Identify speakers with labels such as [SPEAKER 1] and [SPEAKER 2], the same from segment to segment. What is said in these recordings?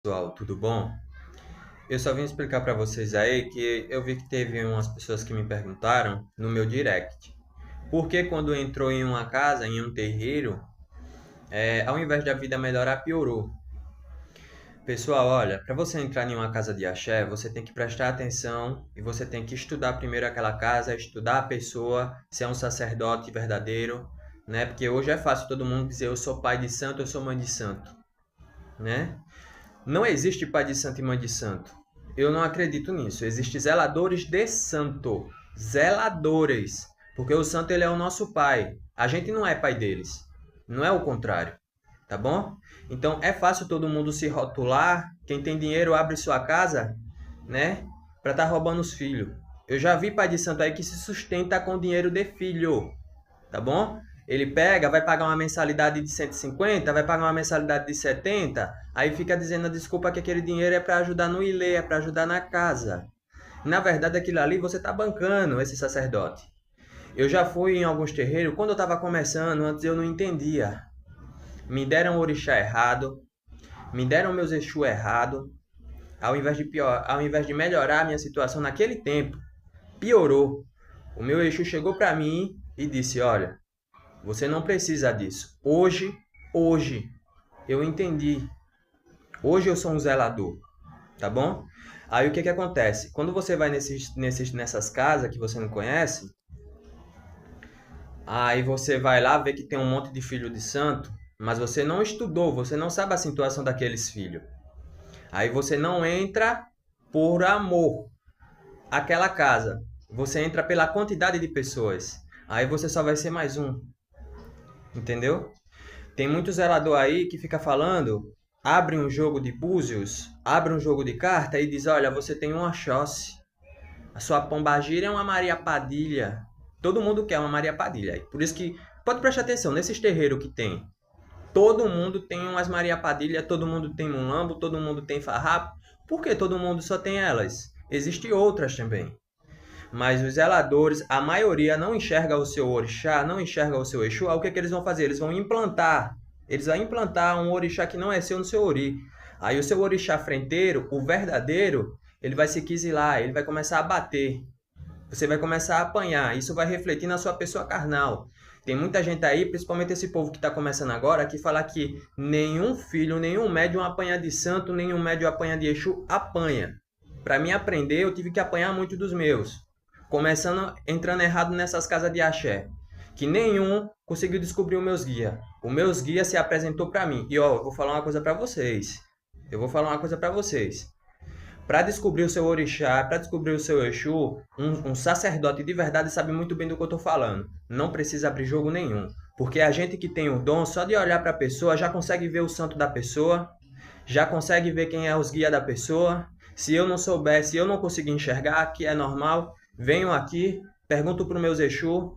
[SPEAKER 1] Pessoal, tudo bom? Eu só vim explicar para vocês aí que eu vi que teve umas pessoas que me perguntaram no meu direct. Por que quando entrou em uma casa, em um terreiro, ao invés da vida melhorar, piorou? Pessoal, olha, para você entrar em uma casa de axé, você tem que prestar atenção e você tem que estudar primeiro aquela casa, estudar a pessoa, se é um sacerdote verdadeiro, né? Porque hoje é fácil todo mundo dizer eu sou pai de santo, eu sou mãe de santo, né? Não existe pai de santo e mãe de santo. Eu não acredito nisso. Existem zeladores de santo. Zeladores. Porque o santo ele é o nosso pai. A gente não é pai deles. Não é o contrário. Tá bom? Então é fácil todo mundo se rotular. Quem tem dinheiro abre sua casa, né? Pra estar roubando os filhos. Eu já vi pai de santo aí que se sustenta com dinheiro de filho. Tá bom? Ele pega, vai pagar uma mensalidade de 150, vai pagar uma mensalidade de 70, aí fica dizendo a desculpa que aquele dinheiro é para ajudar no ilê, é para ajudar na casa. Na verdade, aquilo ali você está bancando esse sacerdote. Eu já fui em alguns terreiros, quando eu estava começando, antes eu não entendia. Me deram o orixá errado, me deram meus Exu errado, ao invés de melhorar a minha situação naquele tempo, piorou. O meu Exu chegou para mim e disse, olha, você não precisa disso. Hoje, eu entendi. Hoje eu sou um zelador, tá bom? Aí o que que acontece? Quando você vai nessas casas que você não conhece, aí você vai lá ver que tem um monte de filho de santo, mas você não estudou, você não sabe a situação daqueles filhos. Aí você não entra por amor àquela casa. Você entra pela quantidade de pessoas. Aí você só vai ser mais um, entendeu? Tem muito zelador aí que fica falando, abre um jogo de búzios, abre um jogo de carta e diz, olha, você tem uma Oxóssi, a sua pombagira é uma Maria Padilha. Todo mundo quer uma Maria Padilha. Por isso que, pode prestar atenção, nesses terreiros que tem, todo mundo tem umas Maria Padilha, todo mundo tem mulambo, todo mundo tem farrapo. Por que todo mundo só tem elas? Existem outras também. Mas os zeladores, a maioria não enxerga o seu orixá, não enxerga o seu exu. Aí o que, que eles vão fazer? Eles vão implantar. Eles vão implantar um orixá que não é seu no seu ori. Aí o seu orixá frenteiro, o verdadeiro, ele vai se quisilar, ele vai começar a bater. Você vai começar a apanhar. Isso vai refletir na sua pessoa carnal. Tem muita gente aí, principalmente esse povo que está começando agora, que fala que nenhum filho, nenhum médium apanha de santo, nenhum médium apanha de exu, apanha. Para mim aprender, eu tive que apanhar muito dos meus. Começando, entrando errado nessas casas de axé. Que nenhum conseguiu descobrir os meus guias. Os meus guias se apresentou para mim. E ó, eu vou falar uma coisa para vocês. Para descobrir o seu orixá, para descobrir o seu exu, um sacerdote de verdade sabe muito bem do que eu estou falando. Não precisa abrir jogo nenhum. Porque a gente que tem o dom, só de olhar para a pessoa, já consegue ver o santo da pessoa, já consegue ver quem é os guias da pessoa. Se eu não souber, se eu não conseguir enxergar, que é normal, venho aqui, pergunto para os meus Exu,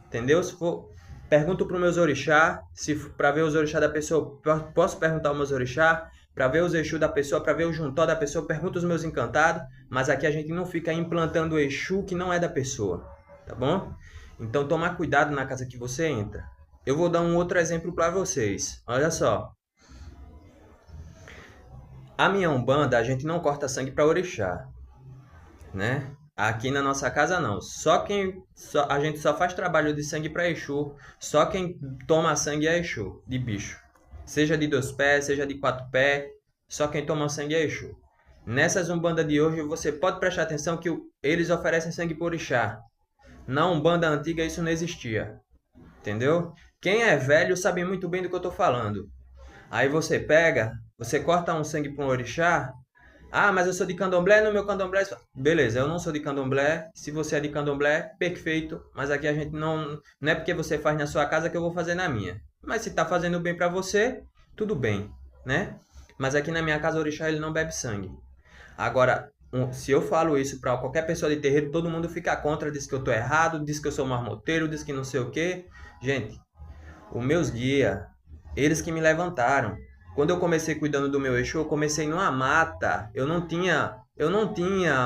[SPEAKER 1] entendeu? Se for, pergunto para os meus orixá, se para ver os orixá da pessoa, posso perguntar aos meus orixá, para ver os Exu da pessoa, para ver o juntó da pessoa, pergunto os meus encantados, mas aqui a gente não fica implantando Exu que não é da pessoa, tá bom? Então tomar cuidado na casa que você entra. Eu vou dar um outro exemplo para vocês. Olha só. A minha Umbanda, a gente não corta sangue para orixá, né? Aqui na nossa casa não. A gente só faz trabalho de sangue para Exu. Só quem toma sangue é Exu, de bicho. Seja de 2 pés, seja de 4 pés, só quem toma sangue é Exu. Nessas Umbanda de hoje, você pode prestar atenção que eles oferecem sangue por orixá. Na Umbanda antiga isso não existia. Entendeu? Quem é velho sabe muito bem do que eu estou falando. Aí você pega, você corta um sangue para um orixá. Ah, mas eu sou de candomblé, no meu candomblé... Beleza, eu não sou de candomblé. Se você é de candomblé, perfeito. Mas aqui a gente não é porque você faz na sua casa que eu vou fazer na minha. Mas se está fazendo bem para você, tudo bem, né? Mas aqui na minha casa o orixá ele não bebe sangue. Agora, se eu falo isso para qualquer pessoa de terreiro, todo mundo fica contra, diz que eu tô errado, diz que eu sou marmoteiro, diz que não sei o quê. Gente, os meus guias, eles que me levantaram. Quando eu comecei cuidando do meu Exu, eu comecei numa mata. Eu não tinha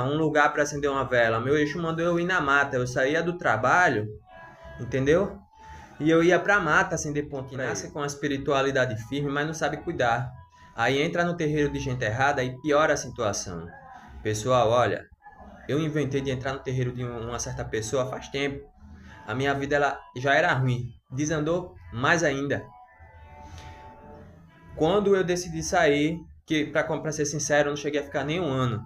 [SPEAKER 1] um lugar para acender uma vela. Meu Exu mandou eu ir na mata. Eu saía do trabalho, entendeu? E eu ia pra mata acender ponto. Nasce com a espiritualidade firme, mas não sabe cuidar. Aí entra no terreiro de gente errada e piora a situação. Pessoal, olha, eu inventei de entrar no terreiro de uma certa pessoa faz tempo. A minha vida ela já era ruim, desandou mais ainda. Quando eu decidi sair, que pra ser sincero, eu não cheguei a ficar nem um ano.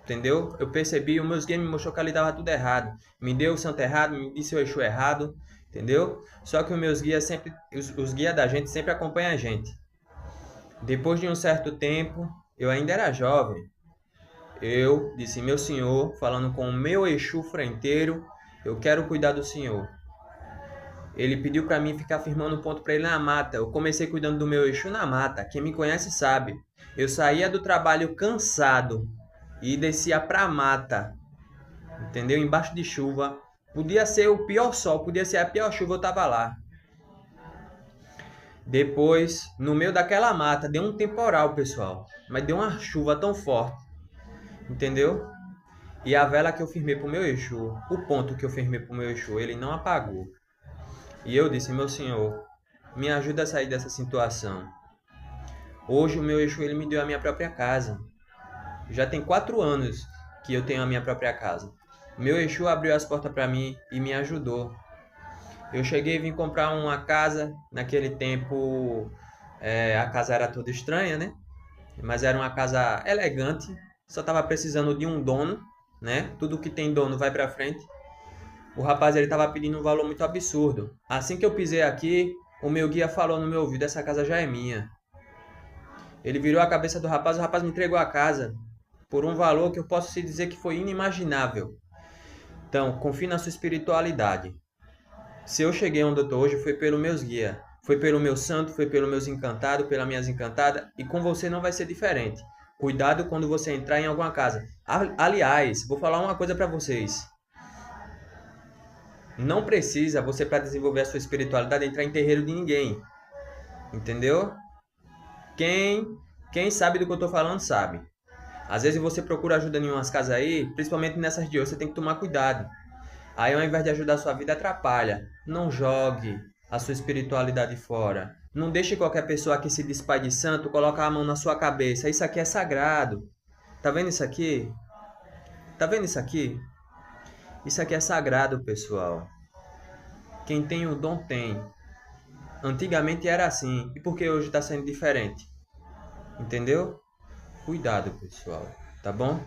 [SPEAKER 1] Entendeu? Eu percebi, os meus guias me mostrou que ali dava tudo errado. Me deu o santo errado, me disse o Exu errado, entendeu? Só que os meus guias sempre, os guias da gente sempre acompanham a gente. Depois de um certo tempo, eu ainda era jovem. Eu disse, meu senhor, falando com o meu Exu frenteiro, eu quero cuidar do senhor. Ele pediu para mim ficar firmando o ponto para ele na mata. Eu comecei cuidando do meu Exu na mata. Quem me conhece sabe. Eu saía do trabalho cansado e descia pra mata, entendeu? Embaixo de chuva. Podia ser o pior sol, podia ser a pior chuva, eu tava lá. Depois, no meio daquela mata, deu um temporal, pessoal. Mas deu uma chuva tão forte, entendeu? E a vela que eu firmei pro meu Exu, o ponto que eu firmei pro meu Exu, ele não apagou. E eu disse, meu senhor, me ajuda a sair dessa situação. Hoje o meu Exu ele me deu a minha própria casa. Já tem 4 anos que eu tenho a minha própria casa. Meu Exu abriu as portas para mim e me ajudou. Eu cheguei e vim comprar uma casa. Naquele tempo a casa era toda estranha, né? Mas era uma casa elegante. Só estava precisando de um dono, né? Tudo que tem dono vai para frente. O rapaz ele estava pedindo um valor muito absurdo. Assim que eu pisei aqui, o meu guia falou no meu ouvido: essa casa já é minha. Ele virou a cabeça do rapaz, o rapaz me entregou a casa por um valor que eu posso se dizer que foi inimaginável. Então, confie na sua espiritualidade. Se eu cheguei onde eu estou hoje foi pelos meus guias, foi pelo meu santo, foi pelos meus encantados, pelas minhas encantadas, e com você não vai ser diferente. Cuidado quando você entrar em alguma casa. Aliás, vou falar uma coisa para vocês. Não precisa você, para desenvolver a sua espiritualidade, entrar em terreiro de ninguém. Entendeu? Quem sabe do que eu estou falando, sabe. Às vezes você procura ajuda em umas casas aí, principalmente nessas de hoje, você tem que tomar cuidado. Aí ao invés de ajudar a sua vida, atrapalha. Não jogue a sua espiritualidade fora. Não deixe qualquer pessoa que se diz pai de santo colocar a mão na sua cabeça. Isso aqui é sagrado. Tá vendo isso aqui? Tá vendo isso aqui? Isso aqui é sagrado, pessoal. Quem tem o dom tem. Antigamente era assim. E por que hoje está sendo diferente? Entendeu? Cuidado, pessoal. Tá bom?